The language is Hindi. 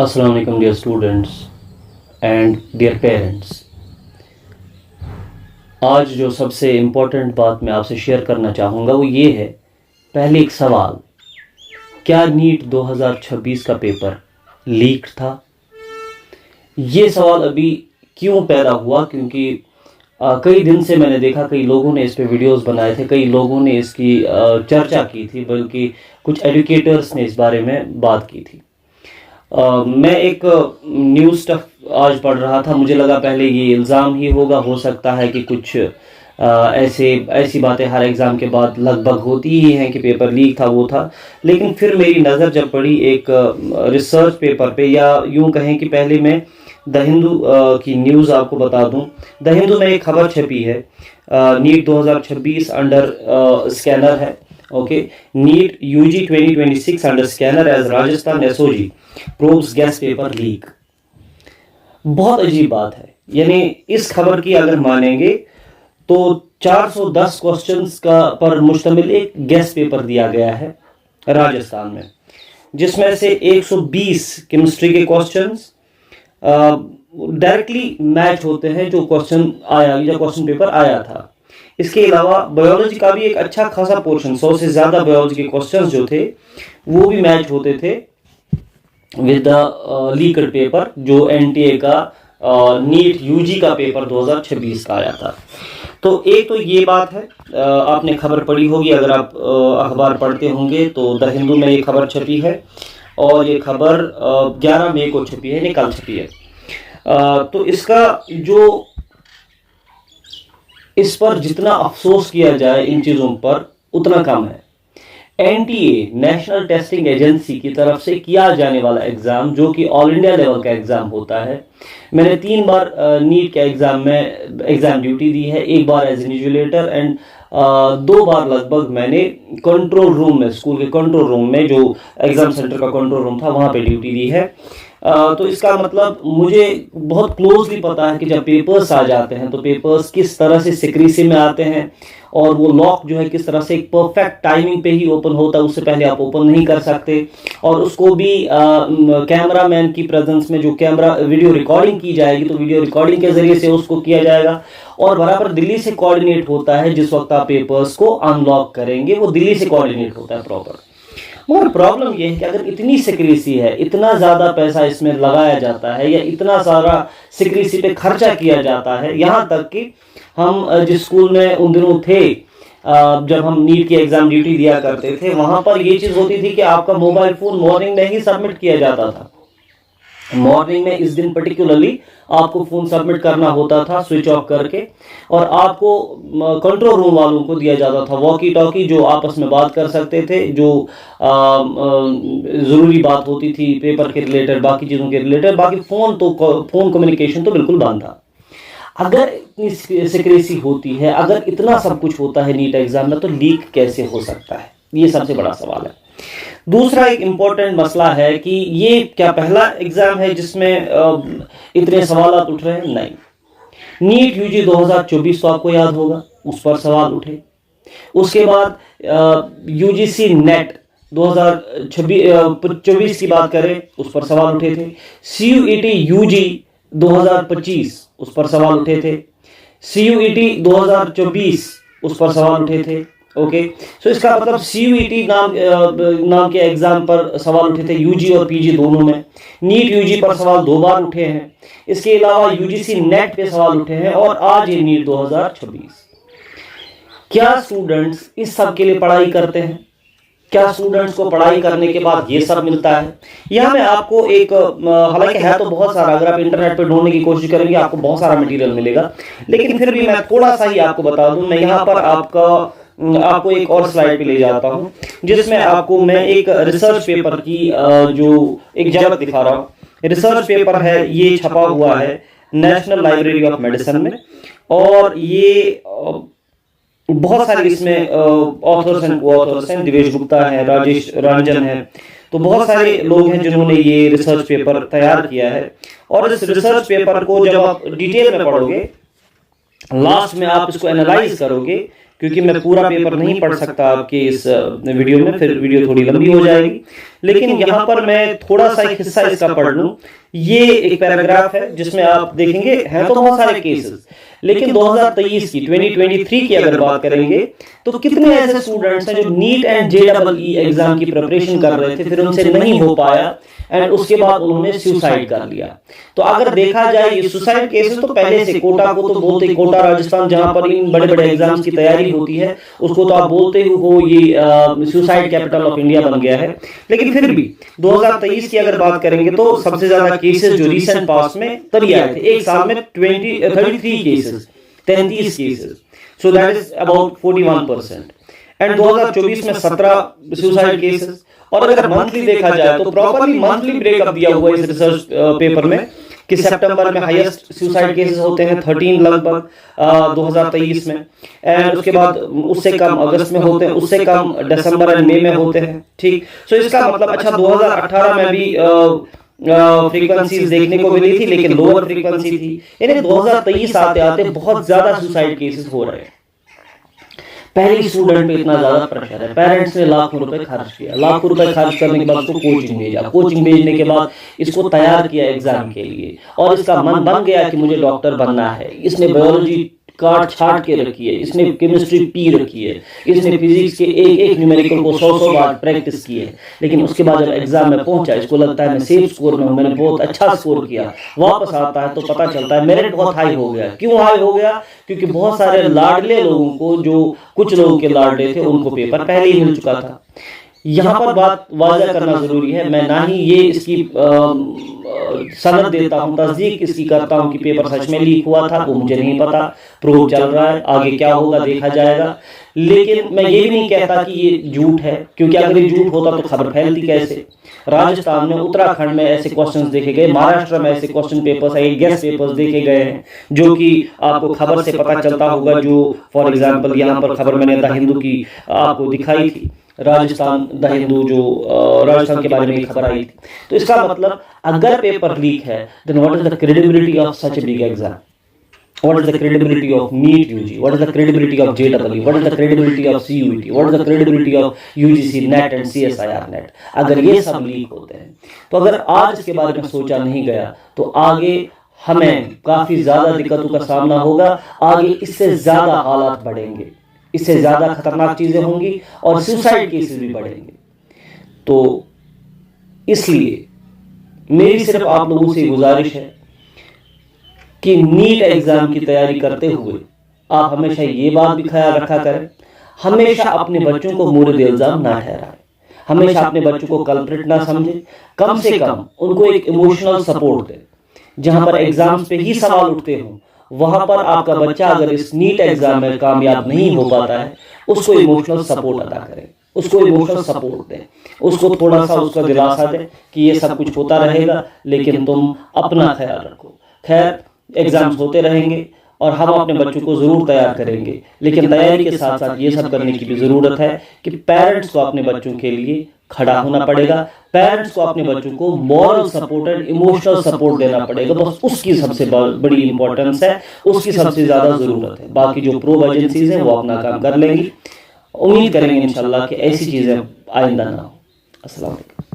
अस्सलाम वालेकुम dear students and dear parents. आज जो सबसे इम्पोर्टेंट बात मैं आपसे शेयर करना चाहूँगा वो ये है, पहले एक सवाल, क्या नीट 2026 का पेपर लीक था? ये सवाल अभी क्यों पैदा हुआ? क्योंकि कई दिन से मैंने देखा कई लोगों ने इस पे वीडियोस बनाए थे, कई लोगों ने इसकी चर्चा की थी, बल्कि कुछ एजुकेटर्स ने इस बारे में बात की थी। मैं एक न्यूज़ स्टफ आज पढ़ रहा था, मुझे लगा पहले ये इल्ज़ाम ही होगा, हो सकता है कि कुछ ऐसी बातें हर एग्ज़ाम के बाद लगभग होती ही हैं कि पेपर लीक था, वो था। लेकिन फिर मेरी नज़र जब पड़ी एक रिसर्च पेपर पे, या यूं कहें कि पहले मैं द हिंदू की न्यूज़ आपको बता दूं। द हिंदू में एक खबर छपी है, नीट 2026 अंडर स्कैनर है। Okay, NEET UG 2026 under scanner as Rajasthan SOG probes guess paper leak. बहुत अजीब बात है, यानी इस खबर की अगर मानेंगे तो 410 क्वेश्चंस का पर मुश्तमिल एक गैस पेपर दिया गया है राजस्थान में, जिसमें से 120 केमिस्ट्री के क्वेश्चंस डायरेक्टली मैच होते हैं जो क्वेश्चन आया या क्वेश्चन पेपर आया था। इसके अलावा बायोलॉजी का भी एक अच्छा खासा पोर्शन, 100 से ज़्यादा बायोलॉजी के क्वेश्चंस जो थे वो भी मैच होते थे विद द लीक्ड पेपर जो एनटीए का नीट यूजी का पेपर 2026 का आया था। तो एक तो ये बात है, आपने खबर पढ़ी होगी, अगर आप अखबार पढ़ते होंगे तो द हिंदू में ये खबर छपी है, और ये खबर 11 मई को छपी है, कल छपी है। तो इसका जो इस पर जितना अफसोस किया जाए इन चीज़ों पर उतना कम है। एनटीए नेशनल टेस्टिंग एजेंसी की तरफ से किया जाने वाला एग्ज़ाम, जो कि ऑल इंडिया लेवल का एग्ज़ाम होता है, मैंने 3 बार नीट के एग्ज़ाम में एग्ज़ाम ड्यूटी दी है। एक बार एज इन्विजिलेटर एंड 2 बार लगभग मैंने कंट्रोल रूम में, स्कूल के कंट्रोल रूम में, जो एग्ज़ाम सेंटर का कंट्रोल रूम था, वहाँ पे ड्यूटी दी है। तो इसका मतलब मुझे बहुत क्लोजली पता है कि जब पेपर्स आ जाते हैं तो पेपर्स किस तरह से सिक्रीसी में आते हैं, और वो लॉक जो है किस तरह से एक परफेक्ट टाइमिंग पे ही ओपन होता है, उससे पहले आप ओपन नहीं कर सकते। और उसको भी कैमरा मैन की प्रेजेंस में, जो कैमरा वीडियो रिकॉर्डिंग की जाएगी तो वीडियो रिकॉर्डिंग के जरिए से उसको किया जाएगा, और बराबर दिल्ली से कोऑर्डिनेट होता है। जिस वक्त आप पेपर्स को अनलॉक करेंगे वो दिल्ली से कोऑर्डिनेट होता है प्रॉपर। मगर प्रॉब्लम यह है कि अगर इतनी सिक्रीसी है, इतना ज़्यादा पैसा इसमें लगाया जाता है, या इतना सारा सिक्रीसी पे खर्चा किया जाता है, यहाँ तक कि हम जिस स्कूल में उन दिनों थे, जब हम नीट की एग्ज़ाम ड्यूटी दिया करते थे, वहाँ पर ये चीज़ होती थी कि आपका मोबाइल फ़ोन मॉर्निंग में ही सबमिट किया जाता था। मॉर्निंग में इस दिन पर्टिकुलरली आपको फ़ोन सबमिट करना होता था स्विच ऑफ करके, और आपको कंट्रोल रूम वालों को दिया जाता था वॉकी टॉकी, जो आपस में बात कर सकते थे, जो ज़रूरी बात होती थी पेपर के रिलेटेड, बाकी चीज़ों के रिलेटेड। बाकी फ़ोन कम्युनिकेशन तो बिल्कुल बंद था। अगर इतनी सिक्रेसी होती है, अगर इतना सब कुछ होता है नीट एग्ज़ाम में, तो लीक कैसे हो सकता है? ये सबसे बड़ा सवाल है। दूसरा एक इम्पोर्टेंट मसला है कि ये क्या पहला एग्ज़ाम है जिसमें इतने सवाल उठ रहे हैं? नहीं। नीट यूजी 2024 तो आपको याद होगा, उस पर सवाल उठे। उसके बाद यूजीसी नेट 2024 की बात करें, उस पर सवाल उठे थे। सीयूईटी यूजी 2025 उस पर सवाल उठे थे। सीयूईटी 2024 उस पर सवाल उठे थे। ओके, सो इसका मतलब सीयूईटी नाम के एग्जाम पर सवाल उठे थे, यूजी और पीजी दोनों में। नीट यूजी पर सवाल 2 बार उठे हैं। इसके अलावा यूजीसी नेट पे सवाल उठे हैं, और आज ये नीट 2026। क्या स्टूडेंट्स इस सब के लिए पढ़ाई करते हैं? क्या स्टूडेंट्स को पढ़ाई करने के बाद ये सब मिलता है? यहाँ मैं आपको एक, हालांकि है तो बहुत सारा, अगर आप इंटरनेट पर ढूंढने की कोशिश करेंगे आपको बहुत सारा मटेरियल मिलेगा, लेकिन फिर भी मैं थोड़ा सा ही आपको बता दूं। मैं यहाँ पर आपको एक और स्लाइड पे ले जाता हूँ, जिसमें आपको मैं एक रिसर्च पेपर की जो एक झलक दिखा रहा हूँ। रिसर्च पेपर है, ये छपा हुआ है नेशनल लाइब्रेरी ऑफ मेडिसिन में, और ये बहुत सारे इसमें ऑथर्स एंड को-ऑथर्स हैं, दिवेश गुप्ता है, राजेश रंजन है, तो बहुत सारे लोग हैं जिन्होंने ये रिसर्च पेपर तैयार किया है। और इस रिसर्च पेपर को जब आप डिटेल में पढ़ोगे, लास्ट में आप इसको एनालाइज करोगे, क्योंकि मैं पूरा पेपर नहीं पढ़ सकता आपके इस वीडियो में, फिर वीडियो थोड़ी लंबी हो जाएगी। लेकिन यहाँ पर मैं थोड़ा सा एक हिस्सा इसका पढ़ लूं। ये एक पैराग्राफ है जिसमें आप देखेंगे हैं तो बहुत सारे केसेस, लेकिन 2023 की 2023 की अगर बात करेंगे तो कितने ऐसे स्टूडेंट्स हैं जो नीट एंड JEE एग्जाम की प्रिपरेशन कर रहे थे, फिर उनसे नहीं हो पाया एंड उसके बाद उन्होंने सुसाइड कर लिया। तो अगर देखा जाए ये सुसाइड केसेस तो पहले से, कोटा को तो बोलते, कोटा राजस्थान जहां पर इन बड़े बड़े एग्जाम्स की तैयारी होती है उसको तो आप बोलते हो ये सुसाइड कैपिटल ऑफ इंडिया बन गया है। लेकिन फिर भी 2023 की अगर बात करेंगे तो सबसे ज्यादा केसेस जो रिसेंट पास्ट में तभी आए थे, एक साल में 33 cases, 33 cases, so that is about 41%। And 2024 में 17 सुसाइड केसेस। और अगर मंथली देखा जाए तो प्रॉपरली मंथली ब्रेकअप दिया हुआ इस रिसर्च पेपर में कि सितंबर में हाईएस्ट सुसाइड केसेस होते हैं 13 लगभग 2023 में, एंड उसके बाद उससे कम अगस्त में होते हैं, उससे कम दिसंबर एंड मई में होते हैं। ठीक, सो इसका मतलब अच्छा 2018 में भी फ्रीक्वेंसीज देखने को मिली थी लेकिन लोअर फ्रीक्वेंसी थी, यानी 2023 आते आते बहुत ज्यादा सुसाइड केसेस हो रहे हैं। पहले स्टूडेंट पे इतना ज्यादा प्रेशर है, पेरेंट्स ने लाखों रुपए खर्च किया, लाखों रुपए खर्च करने के बाद उसको कोचिंग भेजा, कोचिंग भेजने के बाद इसको तैयार किया एग्जाम के लिए, और इसका मन बन गया कि मुझे डॉक्टर बनना है। इसने बायोलॉजी काट छाट के रखी है, इसने केमिस्ट्री पी रखी है, इसने फिजिक्स के एक एक न्यूमेरिकल को 100 बार प्रैक्टिस की है, लेकिन उसके बाद जब एग्जाम में पहुंचा इसको लगता है मैं सेफ स्कोर में हूं, मैंने बहुत अच्छा स्कोर किया, वापस आता है तो पता चलता है मेरिट बहुत हाई हो गया। क्यों हाई हो गया? क्योंकि बहुत सारे लाडले लोगों को, जो कुछ लोगों के लाडले थे, उनको पेपर पहले ही मिल चुका था। यहाँ पर बात वाज़ह करना जरूरी है, मैं ना ही ये इसकी सनद देता हूँ, तस्दीक इसकी करता हूँ कि पेपर सच में लीक हुआ था, वो मुझे नहीं पता, प्रूव चल रहा है, आगे क्या होगा देखा जाएगा। लेकिन मैं ये भी नहीं कहता कि ये झूठ है, क्योंकि अगर ये झूठ होता तो खबर फैलती कैसे। राजस्थान में, उत्तराखंड में ऐसे क्वेश्चंस देखे गए, महाराष्ट्र में ऐसे क्वेश्चन पेपर्स, गेस्ट पेपर्स देखे गए हैं जो कि आपको खबर से पता चलता होगा। जो फॉर एग्जांपल यहाँ पर खबर मैंने द हिंदू की आपको दिखाई थी, राजस्थान द हिंदू जो राजस्थान के बारे में खबर आई थी। तो इसका मतलब अगर पेपर लीक है then what is the credibility of such a big exam? What is the credibility of NEET UG? What is the credibility of JEE? What is the credibility of CUET? What is the credibility of UGC NET and CSIR NET? अगर ये सब लीक होते हैं तो अगर आज इसके बारे में सोचा नहीं गया तो आगे हमें काफी ज्यादा दिक्कतों का सामना होगा। आगे इससे ज्यादा हालात बढ़ेंगे, इससे ज्यादा खतरनाक चीजें होंगी और सुसाइड केसेस भी बढ़ेंगे। तो इसलिए मेरी सिर्फ आप लोगों से गुजारिश है कि नीट एग्जाम की तैयारी करते हुए आप हमेशा ये बात भी ख्याल रखा करें, हमेशा अपने बच्चों को मुर्द इल्जाम ना ठहराएं, हमेशा अपने बच्चों को कल्प्रिट ना समझें, कम से कम उनको एक इमोशनल सपोर्ट दें। जहां पर एग्जाम्स पे ही सवाल उठते हों, वहां पर आपका बच्चा अगर इस नीट एग्जाम में कामयाब नहीं हो पाता है, उसको इमोशनल सपोर्ट अदा करें, उसको इमोशनल सपोर्ट दें, उसको थोड़ा सा उसका दिलासा दें कि ये सब कुछ होता रहेगा लेकिन तुम अपना ख्याल रखो। खैर, एग्जाम्स होते रहेंगे और हम अपने बच्चों को जरूर तैयार करेंगे, लेकिन तैयारी के साथ साथ ये सब करने की भी जरूरत है कि पेरेंट्स को अपने बच्चों के लिए खड़ा होना पड़ेगा, पेरेंट्स को अपने बच्चों को moral support and emotional support देना पड़ेगा। बस उसकी सबसे बड़ी इंपॉर्टेंस है, उसकी सबसे ज्यादा जरूरत है। बाकी जो प्रोब एजेंसीज हैं वो अपना काम कर लेंगी। उम्मीद करेंगे इंशाल्लाह कि ऐसी चीजें आइंदा ना हो। अस्सलाम वालेकुम।